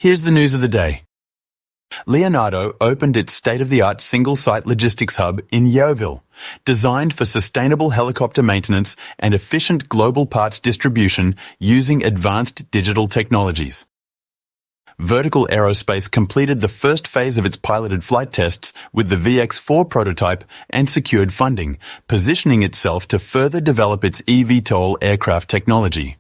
Here's the news of the day. Leonardo opened its state-of-the-art single-site logistics hub in Yeovil, designed for sustainable helicopter maintenance and efficient global parts distribution using advanced digital technologies. Vertical Aerospace completed the first phase of its piloted flight tests with the VX4 prototype and secured funding, positioning itself to further develop its eVTOL aircraft technology.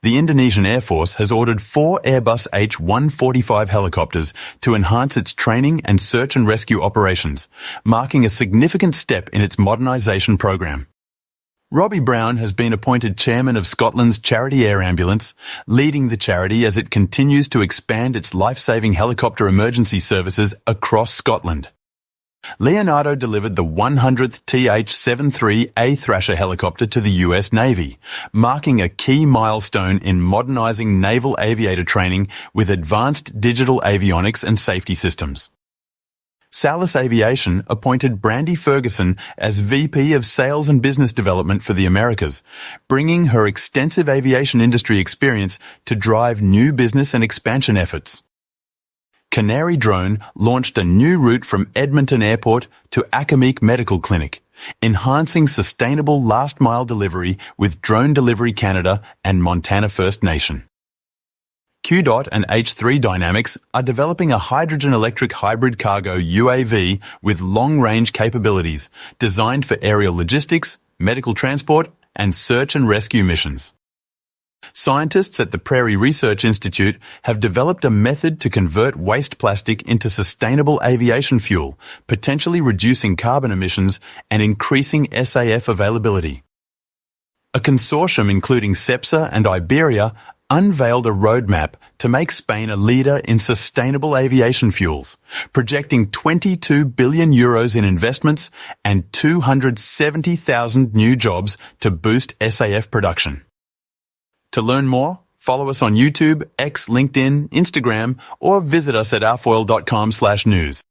The Indonesian Air Force has ordered 4 Airbus H-145 helicopters to enhance its training and search and rescue operations, marking a significant step in its modernisation program. Robbie Brown has been appointed chairman of Scotland's Charity Air Ambulance, leading the charity as it continues to expand its life-saving helicopter emergency services across Scotland. Leonardo delivered the 100th TH-73A Thrasher helicopter to the US Navy, marking a key milestone in modernizing naval aviator training with advanced digital avionics and safety systems. Salus Aviation appointed Brandy Ferguson as VP of Sales and Business Development for the Americas, bringing her extensive aviation industry experience to drive new business and expansion efforts. Canary Drone launched a new route from Edmonton Airport to Academic Medical Clinic, enhancing sustainable last-mile delivery with Drone Delivery Canada and Montana First Nation. QDOT and H3 Dynamics are developing a hydrogen-electric hybrid cargo UAV with long-range capabilities designed for aerial logistics, medical transport, and search and rescue missions. Scientists at the Prairie Research Institute have developed a method to convert waste plastic into sustainable aviation fuel, potentially reducing carbon emissions and increasing SAF availability. A consortium including CEPSA and Iberia unveiled a roadmap to make Spain a leader in sustainable aviation fuels, projecting €22 billion in investments and 270,000 new jobs to boost SAF production. To learn more, follow us on YouTube, X, LinkedIn, Instagram, or visit us at avfoil.com/news.